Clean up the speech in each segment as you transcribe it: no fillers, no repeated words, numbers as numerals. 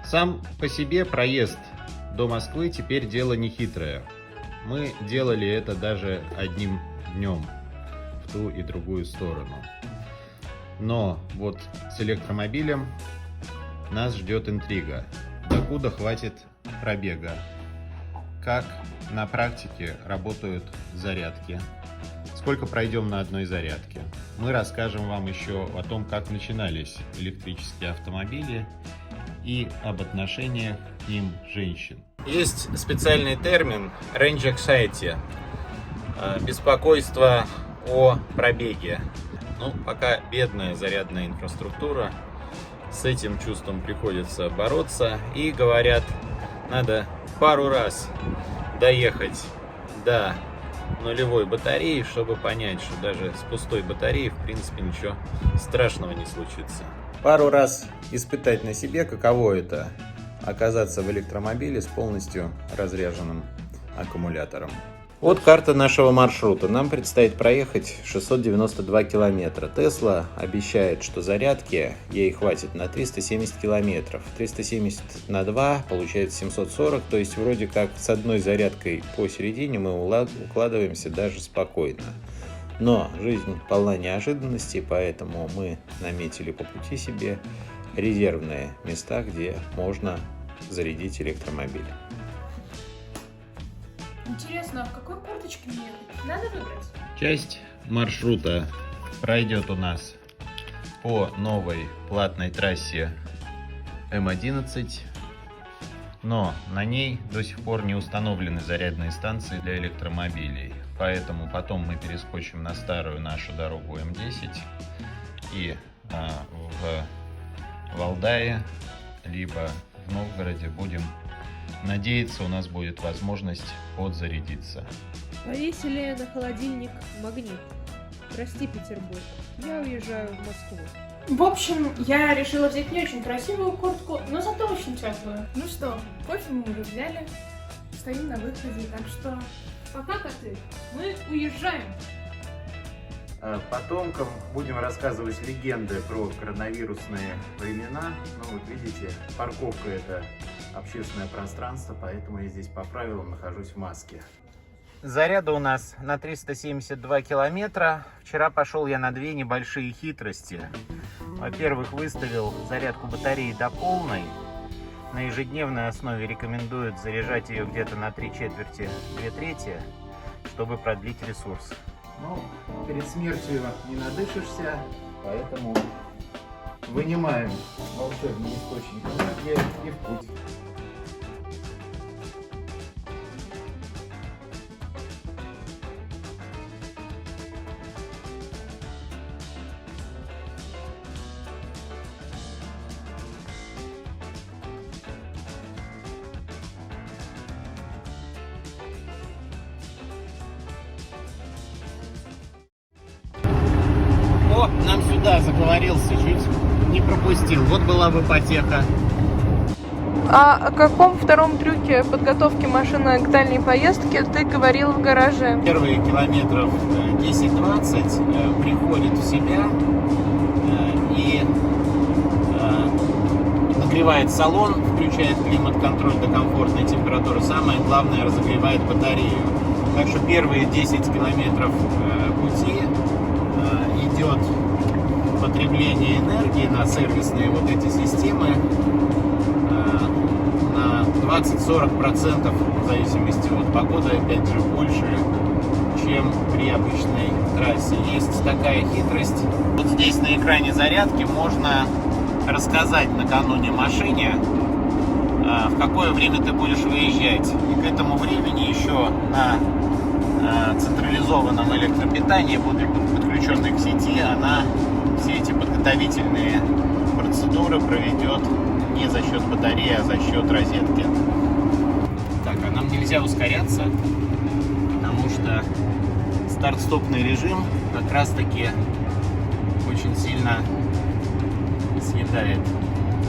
Сам по себе проезд до Москвы теперь дело нехитрое. Мы делали это даже одним днем в ту и другую сторону. Но вот с электромобилем нас ждет интрига. Докуда хватит пробега? Как на практике работают зарядки? Сколько пройдем на одной зарядке? Мы расскажем вам еще о том, как начинались электрические автомобили и об отношениях к ним женщин. Есть специальный термин range anxiety, беспокойство о пробеге. Ну, пока бедная зарядная инфраструктура, с этим чувством приходится бороться. И говорят, надо пару раз доехать до нулевой батареи, чтобы понять, что даже с пустой батареей, в принципе, ничего страшного не случится. Пару раз испытать на себе, каково это оказаться в электромобиле с полностью разряженным аккумулятором. Вот карта нашего маршрута. Нам предстоит проехать 692 километра. Тесла обещает, что зарядки ей хватит на 370 километров. 370 на 2 получается 740, то есть вроде как с одной зарядкой посередине мы укладываемся даже спокойно. Но жизнь полна неожиданностей, поэтому мы наметили по пути себе резервные места, где можно зарядить электромобиль. Интересно, а в какой карточке мне ехать? Надо выбрать? Часть маршрута пройдет у нас по новой платной трассе М11, но на ней до сих пор не установлены зарядные станции для электромобилей. Поэтому потом мы перескочим на старую нашу дорогу М10 и в Валдае либо в Новгороде будем надеяться, у нас будет возможность подзарядиться. Повесили на холодильник магнит. Прости, Петербург, я уезжаю в Москву. В общем, я решила взять не очень красивую куртку, но зато очень теплую. Ну что, кофе мы уже взяли, стоим на выходе, так что пока, коты, мы уезжаем. Потомкам будем рассказывать легенды про коронавирусные времена. Ну вот видите, парковка — это общественное пространство, поэтому я здесь по правилам нахожусь в маске. Заряда у нас на 372 километра. Вчера пошел я на две небольшие хитрости. Во-первых, выставил зарядку батареи до полной. На ежедневной основе рекомендуют заряжать ее где-то на 3/4, 2/3, чтобы продлить ресурс. Но перед смертью не надышишься, поэтому вынимаем волшебный источник энергии и в путь. О, нам сюда заговорился, чуть не пропустил. Вот была бы потеха. А о каком втором трюке подготовки машины к дальней поездке ты говорил в гараже? Первые километров 10-20 приходит в себя и нагревает салон, включает климат-контроль до комфортной температуры. Самое главное, разогревает батарею. Так что первые 10 километров пути идет потребление энергии на сервисные вот эти системы на 20-40%, в зависимости от погоды, опять же, больше, чем при обычной трассе. Есть такая хитрость. Вот здесь на экране зарядки можно рассказать накануне машине, в какое время ты будешь выезжать. И к этому времени еще на централизованном электропитании, будучи подключенной к сети, она все эти подготовительные процедуры проведет не за счет батареи, а за счет розетки. Так, а нам нельзя ускоряться, потому что старт-стопный режим как раз таки очень сильно съедает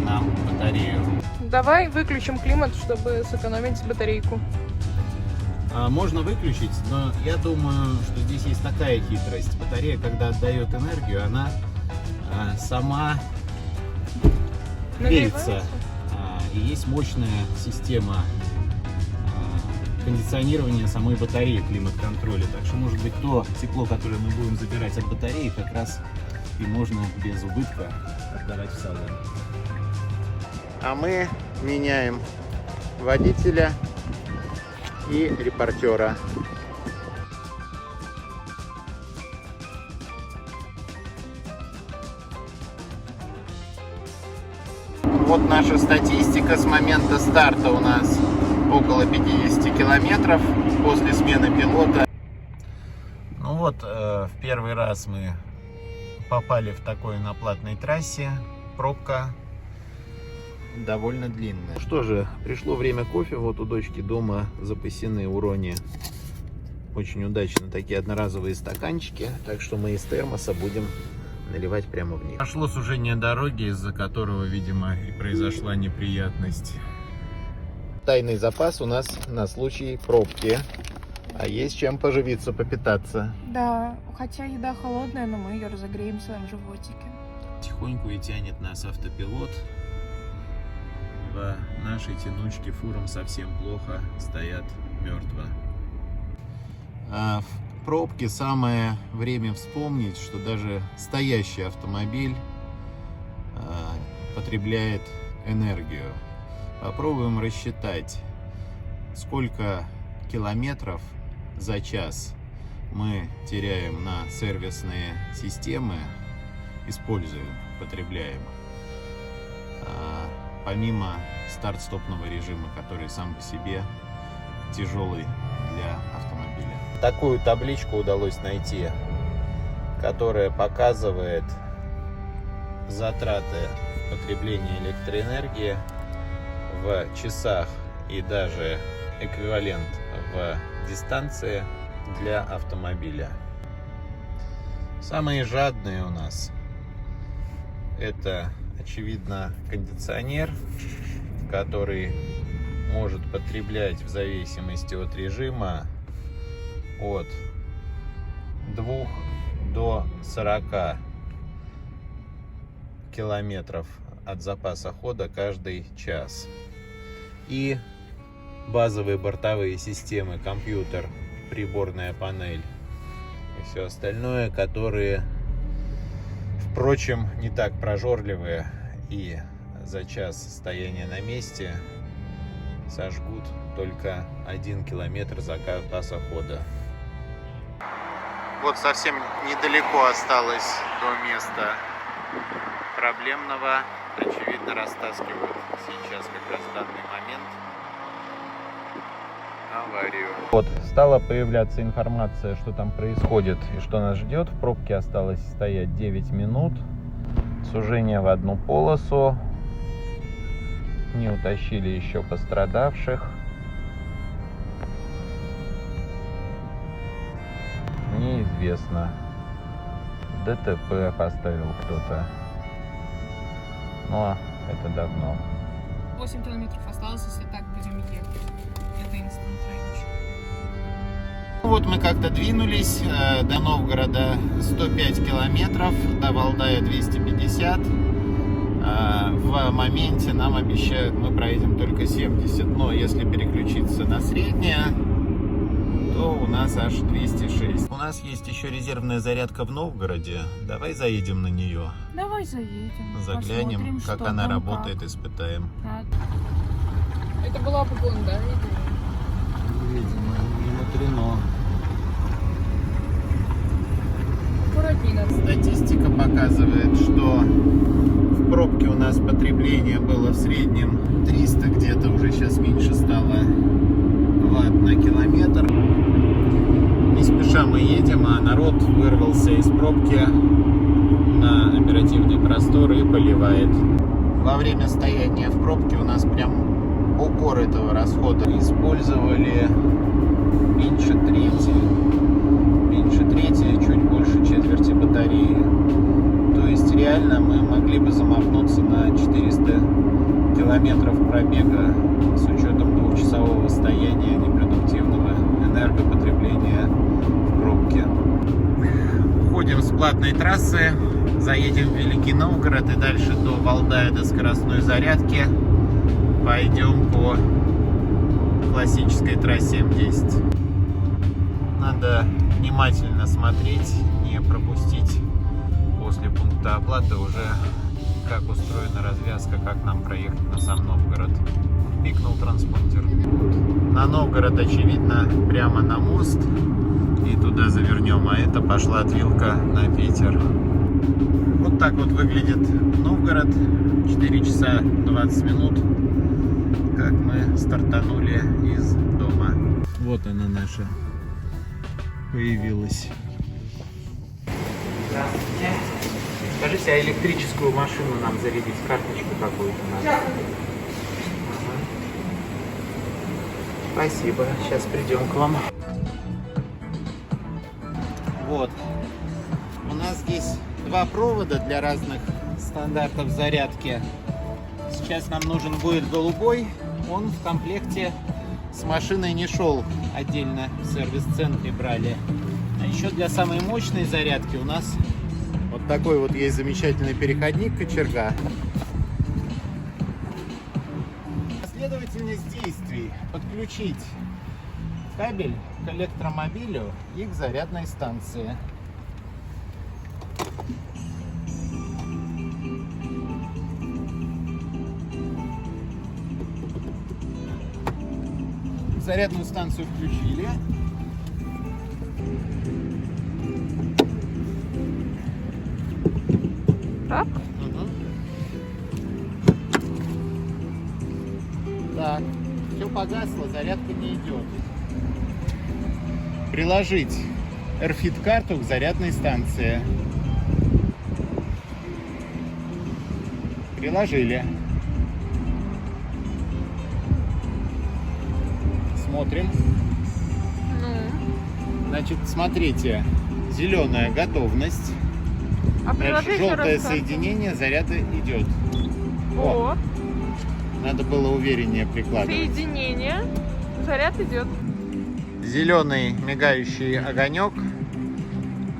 нам батарею. Давай выключим климат, чтобы сэкономить батарейку. Можно выключить, но я думаю, что здесь есть такая хитрость. Батарея, когда отдает энергию, она сама греется. и есть мощная система кондиционирования самой батареи, климат-контроля. Так что, может быть, то тепло, которое мы будем забирать от батареи, как раз и можно без убытка отдавать в салон. А мы меняем водителя и репортера. Вот наша статистика с момента старта у нас около 50 километров после смены пилота. Ну вот, в первый раз мы попали в такой на платной трассе. Пробка довольно длинная. Что же, пришло время кофе. Вот у дочки дома запасены у Рони очень удачно такие одноразовые стаканчики. Так что мы из термоса будем наливать прямо в них. Прошло сужение дороги, из-за которого, видимо, и произошла неприятность. Тайный запас у нас на случай пробки. А есть чем поживиться, попитаться. Да, хотя еда холодная, но мы ее разогреем в своем животике. Тихонько и тянет нас автопилот. В нашей тянучке фурам совсем плохо, стоят мертво. А в пробке самое время вспомнить, что даже стоящий автомобиль потребляет энергию. Попробуем рассчитать, сколько километров за час мы теряем на сервисные системы, используем, потребляем, помимо старт-стопного режима, который сам по себе тяжелый для автомобиля. Такую табличку удалось найти, которая показывает затраты потребления электроэнергии в часах и даже эквивалент в дистанции для автомобиля. Самые жадные у нас это, очевидно, кондиционер, который может потреблять в зависимости от режима от 2 до 40 километров от запаса хода каждый час. И базовые бортовые системы, компьютер, приборная панель и все остальное, которые, впрочем, не так прожорливые и за час стояния на месте сожгут только 1 километр запаса хода. Вот совсем недалеко осталось до места проблемного. Очевидно, растаскивают сейчас как раз в данный момент аварию. Вот, стала появляться информация, что там происходит и что нас ждет. В пробке осталось стоять 9 минут. Сужение в одну полосу. Не утащили еще пострадавших. Неизвестно. ДТП поставил кто-то. Но это давно. 8 километров осталось, если так будем ехать. Это инстант рейндж. Вот мы как-то двинулись до Новгорода 105 километров, до Валдая 250. В моменте нам обещают, мы проедем только 70. Но если переключиться на среднее, то у нас аж 206. У нас есть еще резервная зарядка в Новгороде. Давай заедем на нее. Давай заедем. Заглянем, как она работает, испытаем. Это была обгон, да? Видимо, не мудрено. Аккуратнее надо. Статистика показывает, что в пробке у нас потребление было в среднем 300, где-то уже сейчас меньше стало, ватт на километр. Не спеша мы едем, а народ вырвался из пробки на оперативный простор и поливает. Во время стояния в пробке у нас прям укор этого расхода. Использовали меньше трети, чуть больше четверти батареи. То есть реально мы могли бы замахнуться на 400 километров пробега с учетом двухчасового стояния непродуктивного энергопотребления в пробке. Уходим с платной трассы, заедем в Великий Новгород и дальше до Валдая, до скоростной зарядки. пойдем по классической трассе М10. Надо внимательно смотреть, не пропустить после пункта оплаты уже, как устроена развязка, как нам проехать на сам Новгород. Пикнул транспондер. На Новгород, очевидно, прямо на мост. И туда завернем, а это пошла отвилка на Питер. Вот так вот выглядит Новгород. 4 часа 20 минут, как мы стартанули из дома. Вот она наша появилась. Здравствуйте. Скажите, а электрическую машину нам зарядить, карточку какую-то надо? Ага. Спасибо, сейчас придем к вам. Вот. У нас здесь два провода для разных стандартов зарядки. Сейчас нам нужен будет голубой. Он в комплекте с машиной не шел. Отдельно в сервис-центре брали. А еще для самой мощной зарядки у нас вот такой вот есть замечательный переходник кочерга. Последовательность действий: подключить кабель к электромобилю и к зарядной станции. Зарядную станцию включили. Так? Угу. Так, все погасло, зарядка не идет. Приложить AirFit карту к зарядной станции. Приложили. Смотрим. Ну. Значит, смотрите, зеленая готовность. А Дальше желтое соединение, заряда идет. О, надо было увереннее прикладывать. соединение, заряд идет. Зеленый мигающий огонек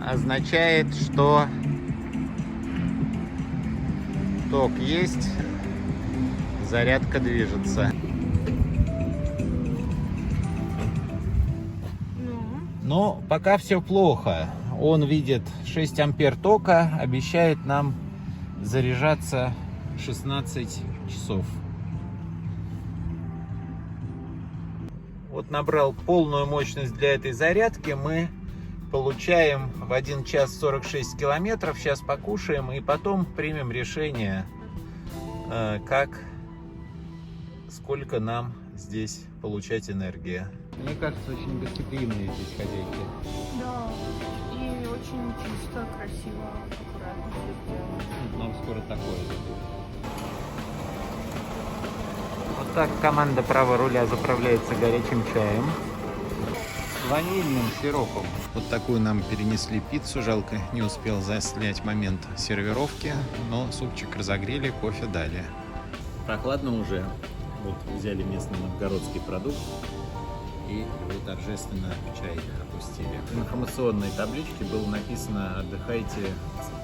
означает, что ток есть, зарядка движется. Но пока все плохо. Он видит 6 ампер тока, обещает нам заряжаться 16 часов. Вот набрал полную мощность для этой зарядки. Мы получаем в 1 час 46 километров. Сейчас покушаем и потом примем решение, сколько нам здесь получать энергии. Мне кажется, очень гостеприимные здесь хозяйки. Да, и очень чисто, красиво, аккуратно все сделано. Нам скоро такое. Вот так команда «Право руля» заправляется горячим чаем с ванильным сиропом. Вот такую нам перенесли пиццу. Жалко, не успел заснять момент сервировки, но супчик разогрели, кофе дали. Прохладно уже. Вот взяли местный новгородский продукт и его торжественно в чай опустили. В информационной табличке было написано: отдыхайте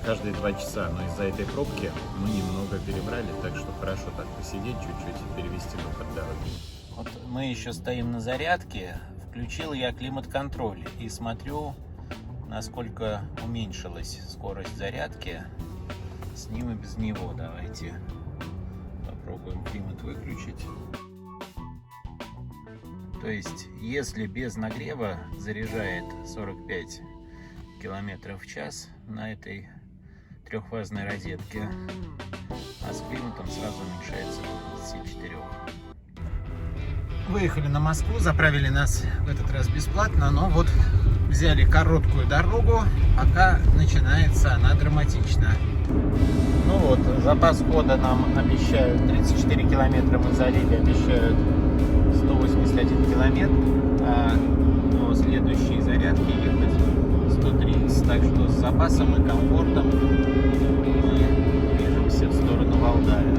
каждые 2 часа, но из-за этой пробки мы немного перебрали, так что хорошо так посидеть чуть-чуть и перевести дух от дороги. Вот мы еще стоим на зарядке, включил я климат-контроль и смотрю, насколько уменьшилась скорость зарядки. С ним и без него давайте попробуем климат выключить. То есть, если без нагрева заряжает 45 километров в час на этой трехфазной розетке, а с климатом сразу уменьшается до 24. Выехали на Москву, заправили нас в этот раз бесплатно, но вот взяли короткую дорогу, пока начинается она драматично. Ну вот, запас хода нам обещают 34 километра, мы залили, обещают 181 километр, а до следующей зарядки ехать 130, так что с запасом и комфортом мы движемся в сторону Валдая.